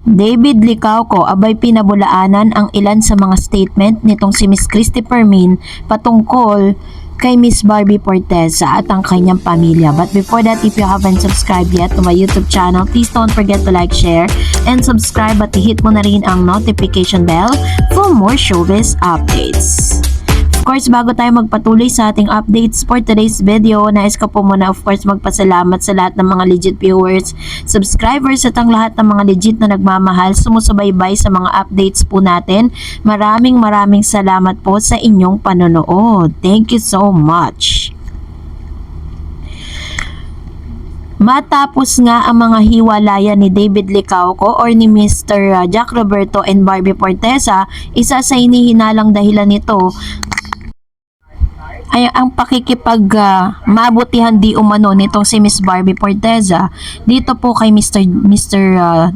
David Licauco abay pinabulaanan ang ilan sa mga statement nitong si Miss Christy Permin patungkol kay Miss Barbie Forteza at ang kanyang pamilya. But before that, if you haven't subscribed yet to my YouTube channel, please don't forget to like, share, and subscribe at hit mo na rin ang notification bell for more showbiz updates. Of course, bago tayo magpatuloy sa ating updates for today's video, nais ko po muna of course magpasalamat sa lahat ng mga legit viewers, subscribers at ang lahat ng mga legit na nagmamahal, sumusubaybay sa mga updates po natin. Maraming salamat po sa inyong panonood. Thank you so much. Matapos nga ang mga hiwalayan ni David Licauco or ni Mr. Jack Roberto and Barbie Forteza, isa sa hinihinalang dahilan nito ay ang mabutihan di umano nitong si Miss Barbie Forteza dito po kay Mr.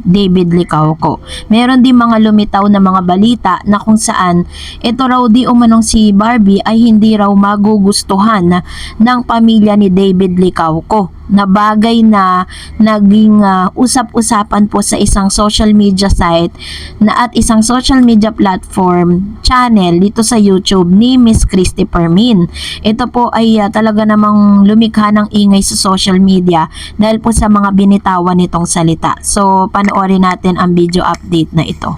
David Licauco. Meron din mga lumitaw na mga balita na kung saan ito raw di umanong si Barbie ay hindi raw magugustuhan ng pamilya ni David Licauco, na bagay na naging usap-usapan po sa isang social media site at isang social media platform channel dito sa YouTube ni Miss Christy Permin. Ito po ay talaga namang lumikha ng ingay sa social media dahil po sa mga binitawan nitong salita. So panoorin natin ang video update na ito.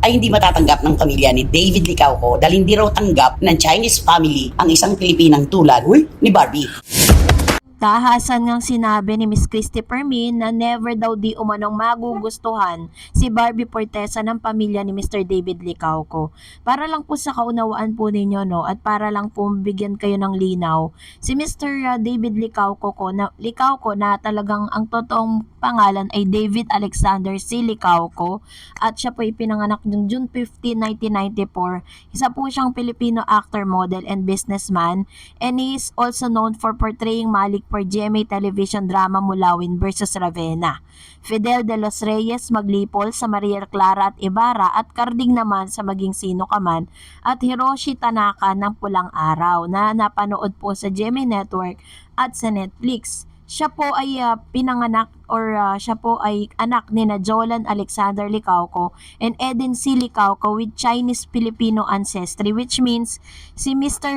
Ay hindi matatanggap ng pamilya ni David Licauco dahil hindi raw tanggap ng Chinese family ang isang Pilipinang tulad ni Barbie. Tahasan ngang sinabi ni Miss Christy Permin na never daw di umanong magugustuhan si Barbie Forteza ng pamilya ni Mr. David Licauco. Para lang po sa kaunawaan po ninyo, no, at para lang po bigyan kayo ng linaw, si Mr. David Licauco na talagang ang totoong pangalan ay David Alexander C. Licauco at siya po ipinanganak noong June 15, 1994. Isa po siyang Filipino actor, model, and businessman, and he is also known for portraying Malik for GMA television drama Mulawin vs. Ravenna, Fidel de los Reyes Maglipol sa Maria Clara at Ibarra, at Karding naman sa Maging Sino Ka Man, at Hiroshi Tanaka ng Pulang Araw na napanood po sa GMA Network at sa Netflix. Siya po ay siya po ay anak ni na Jolan Alexander Licauco and Eden C. Licauco with Chinese-Filipino ancestry, which means si Mr.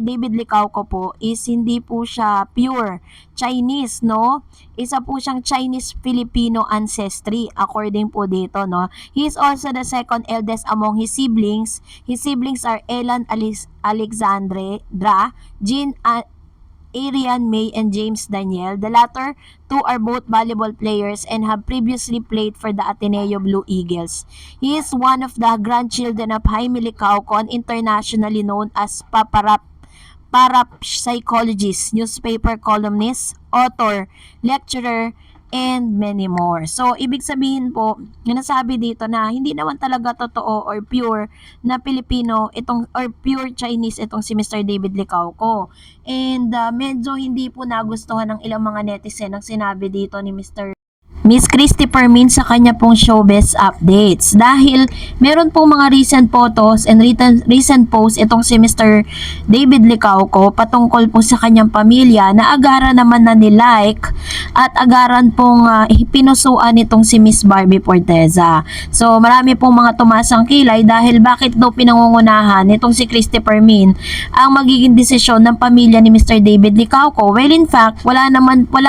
David Licauco po is hindi po siya pure Chinese, no? Isa po siyang Chinese-Filipino ancestry according po dito, no? He is also the second eldest among his siblings. His siblings are Elan Alexandra, Jean Arian May, and James Daniel. The latter two are both volleyball players and have previously played for the Ateneo Blue Eagles. He is one of the grandchildren of Jaime Licauco, an internationally known as parapsychologist, newspaper columnist, author, lecturer, and many more. So, ibig sabihin po, nasabi dito na hindi naman talaga totoo or pure na Pilipino or pure Chinese itong si Mr. David Licauco. And medyo hindi po nagustuhan ng ilang mga netizen ang sinabi dito ni Miss Christy Permin sa kanya pong showbiz updates, dahil meron pong mga recent photos and recent posts itong si Mr. David Licauco patungkol po sa kanyang pamilya na agaran naman na nilike at agaran pong pinusuan itong si Miss Barbie Forteza. So marami pong mga tumasang kilay dahil bakit daw pinangungunahan itong si Christy Permin ang magiging desisyon ng pamilya ni Mr. David Licauco. Well, in fact, wala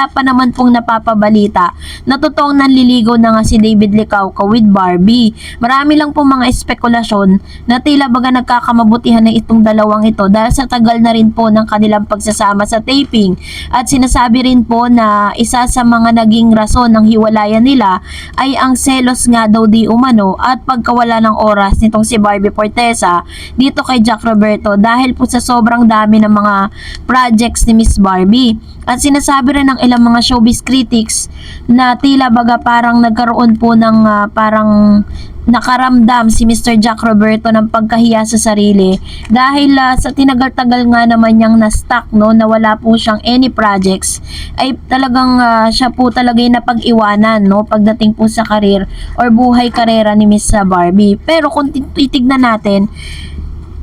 pa naman pong napapabalita na totoong nanliligaw na nga si David Licauco with Barbie. Marami lang po mga espekulasyon na tila baga nagkakamabutihan na itong dalawang ito dahil sa tagal na rin po ng kanilang pagsasama sa taping, at sinasabi rin po na isa sa mga naging rason ng hiwalayan nila ay ang selos nga daw di umano at pagkawala ng oras nitong si Barbie Forteza dito kay Jack Roberto dahil po sa sobrang dami ng mga projects ni Miss Barbie. At sinasabi rin ng ilang mga showbiz critics na tila baga parang nagkaroon po ng parang nakaramdam si Mr. Jack Roberto ng pagkahiya sa sarili dahil sa tinagal-tagal nga naman niyang na-stuck, no, na wala po siyang any projects, ay talagang siya po talaga yung napag-iwanan, no, pagdating po sa karir or buhay karera ni Miss Barbie. Pero kung titignan natin,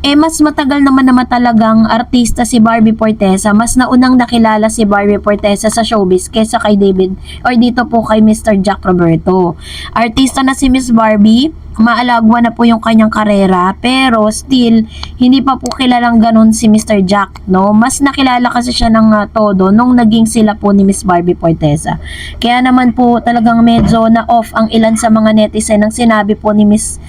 mas matagal naman talagang artista si Barbie Fortesa. Mas naunang nakilala si Barbie Fortesa sa showbiz kesa kay David or dito po kay Mr. Jack Roberto. Artista na si Miss Barbie, maalagwa na po yung kanyang karera, pero still hindi pa po kilalang ganun si Mr. Jack, no? Mas nakilala kasi siya ng todo nung naging sila po ni Miss Barbie Fortesa. Kaya naman po talagang medyo na off ang ilan sa mga netizen ng sinabi po ni Miss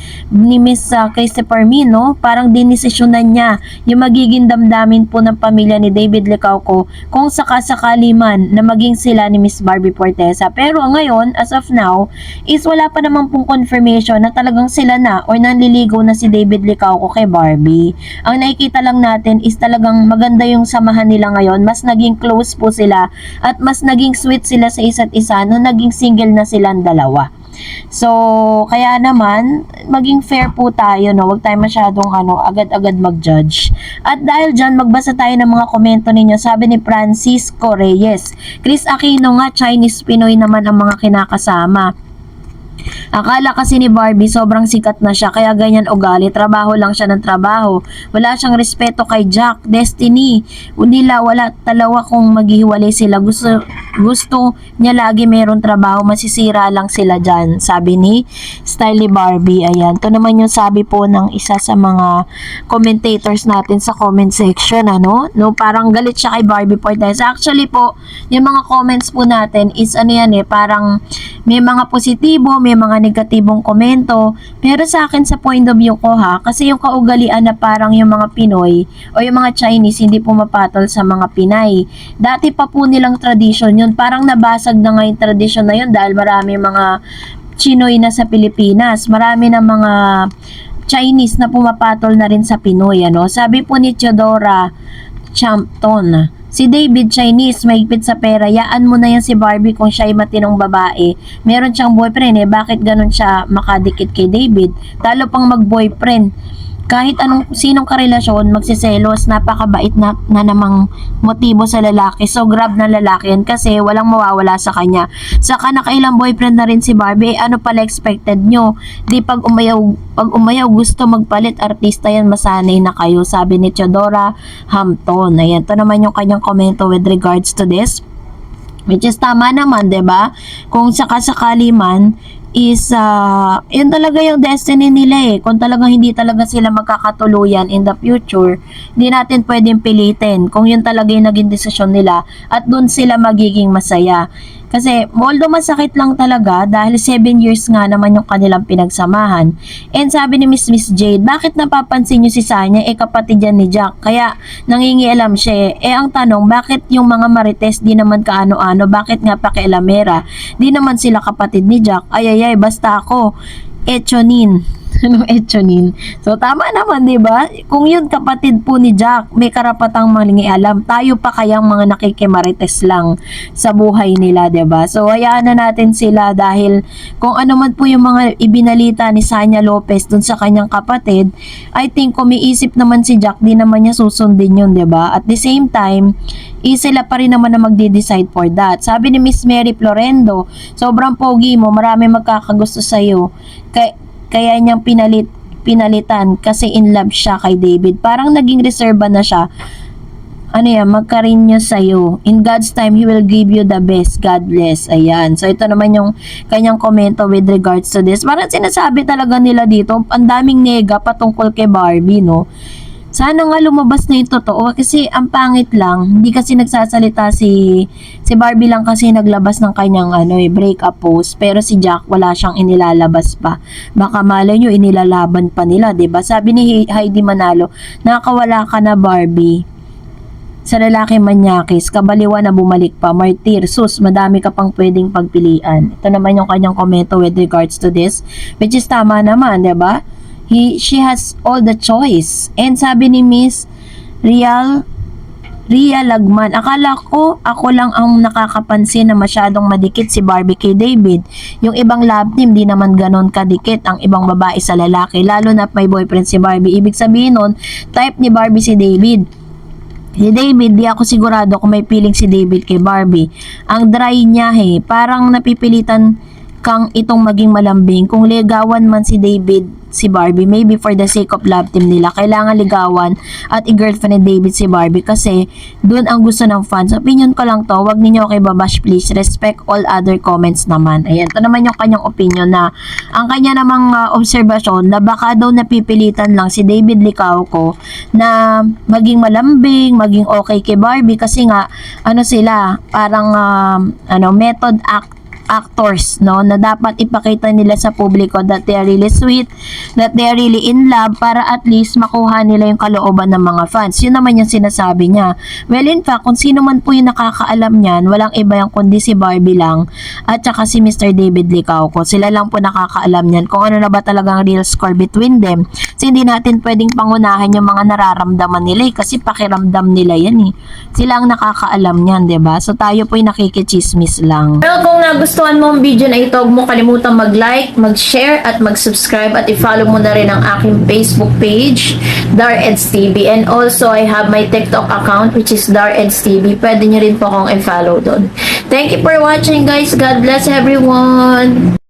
Christopher Min, no? Parang dinesisyonan niya yung magiging damdamin po ng pamilya ni David Licauco kung sakasakali man na maging sila ni Miss Barbie Fortesa. Pero ngayon, as of now, is wala pa naman pong confirmation na talagang sila na or nanliligaw na si David Licauco kay Barbie. Ang nakikita lang natin is talagang maganda yung samahan nila ngayon. Mas naging close po sila at mas naging sweet sila sa isa't isa nung naging single na silang dalawa. So, kaya naman, maging fair po tayo, no? Huwag tayo masyadong agad-agad mag-judge. At dahil dyan, magbasa tayo ng mga komento ninyo. Sabi ni Francisco Reyes, Chris Aquino nga, Chinese Pinoy naman ang mga kinakasama. Akala kasi ni Barbie sobrang sikat na siya kaya ganyan ugali, trabaho lang siya ng trabaho. Wala siyang respeto kay Jack, Destiny. Wala talawa kung maghihiwalay sila. Gusto niya lagi meron trabaho, masisira lang sila dyan. Sabi ni Style Barbie. Ayan, to naman yung sabi po ng isa sa mga commentators natin sa comment section, ano? No, parang galit siya kay Barbie Fortesa. Actually po, yung mga comments po natin is parang may mga positibo, may mga negatibong komento. Pero sa akin, sa point of view ko kasi yung kaugalian na parang yung mga Pinoy o yung mga Chinese hindi pumapatol sa mga Pinay. Dati pa po nilang tradition yun. Parang nabasag na nga yung tradition na yun dahil marami mga Chinoy na sa Pilipinas. Marami na mga Chinese na pumapatol na rin sa Pinoy. Sabi po ni Theodora Champton, si David Chinese, mahigpit sa pera. Yaan mo na yan si Barbie kung siya ay matinong babae. Meron siyang boyfriend bakit ganun siya makadikit kay David? Talo pang mag-boyfriend. Kahit sinong karelasyon, magsiselos, napakabait na namang motibo sa lalaki. So, grab na lalaki yan kasi walang mawawala sa kanya. Saka nakailang boyfriend na rin si Barbie, ano pala expected nyo? Di pag umayaw gusto magpalit, artista yan, masanay na kayo. Sabi ni Theodora Hampton. Ayan, to naman yung kanyang komento with regards to this. Which is tama naman, 'di ba? Kung sakasakali man is yun talaga yung destiny nila kung talagang hindi talaga sila magkakatuluyan in the future, hindi natin pwedeng pilitin kung yun talaga yung naging desisyon nila at dun sila magiging masaya. Kasi although masakit lang talaga dahil 7 years nga naman yung kanilang pinagsamahan. And sabi ni Miss Jade, bakit napapansin nyo si Sanya? Kapatid yan ni Jack. Kaya nangingialam siya. Ang tanong, bakit yung mga marites di naman kaano-ano? Bakit nga pakialamera? Di naman sila kapatid ni Jack. Ay, basta ako. Echonin. Anong Echonin? So, tama naman, di ba? Kung yun kapatid po ni Jack, may karapatang mangingialam. Tayo pa kayang mga nakikimarites lang sa buhay nila, di ba? So, hayaan na natin sila dahil kung ano man po yung mga ibinalita ni Sanya Lopez dun sa kanyang kapatid, I think kung may isip naman si Jack, di naman niya susundin yun, di ba? At the same time, sila pa rin naman na magde-decide for that. Sabi ni Miss Mary Florendo, sobrang pogi mo, marami magkakagusto sa'yo. Kaya niyang pinalitan kasi in love siya kay David. Parang naging reserva na siya. Magkarinyo sa'yo. In God's time, He will give you the best. God bless. Ayan. So, ito naman yung kanyang komento with regards to this. Parang sinasabi talaga nila dito, ang daming nega patungkol kay Barbie, no? Sana nga lumabas na yung totoo kasi ang pangit lang, hindi kasi nagsasalita si Barbie lang kasi naglabas ng kanyang breakup post, pero si Jack wala siyang inilalabas pa. Baka malay nyo inilalaban pa nila, 'di ba? Sabi ni Heidi Manalo, nakakawala ka na Barbie. Sa lalaki manyakis, kabaliwan na bumalik pa, martir, sus, madami ka pang pwedeng pagpilian. Ito naman yung kanyang komento with regards to this, which is tama naman, 'di ba? She has all the choice. And sabi ni Miss Ria Lagman, akala ko ako lang ang nakakapansin na masyadong madikit si Barbie kay David. Yung ibang love team di naman ganon kadikit ang ibang babae sa lalaki, lalo na may boyfriend si Barbie. Ibig sabihin nun, type ni Barbie si David. Si David, di ako sigurado kung may feeling si David kay Barbie. Ang dry niya parang napipilitan kang itong maging malambing. Kung ligawan man si David si Barbie. Maybe for the sake of love team nila, kailangan ligawan at i-girlfriend ni David si Barbie kasi dun ang gusto ng fans. Opinion ko lang to, wag ninyo okay babash please. Respect all other comments naman. Ayan, ito naman yung kanyang opinion na ang kanya namang obserbasyon na baka daw napipilitan lang si David Licauco na maging malambing, maging okay kay Barbie kasi nga ano sila, parang method actors, no, na dapat ipakita nila sa publiko that they are really sweet, that they are really in love para at least makuha nila yung kalooban ng mga fans. Yun naman yung sinasabi niya. Well, in fact, kung sino man po yung nakakaalam niyan, walang iba yung kundi si Barbie lang at saka si Mr. David Licauco. Sila lang po nakakaalam niyan kung ano na ba talagang real score between them. Kasi hindi natin pwedeng pangunahan yung mga nararamdaman nila kasi pakiramdam nila yan eh. Sila ang nakakaalam niyan, 'di ba? So tayo po yung nakikichismis lang. Well, kung nagustuhan mo ang video na ito, huwag mo kalimutang mag-like, mag-share, at mag-subscribe, at i-follow mo na rin ang aking Facebook page, DarEds TV. And also, I have my TikTok account, which is DarEds TV. Pwede nyo rin po akong i-follow doon. Thank you for watching, guys. God bless everyone!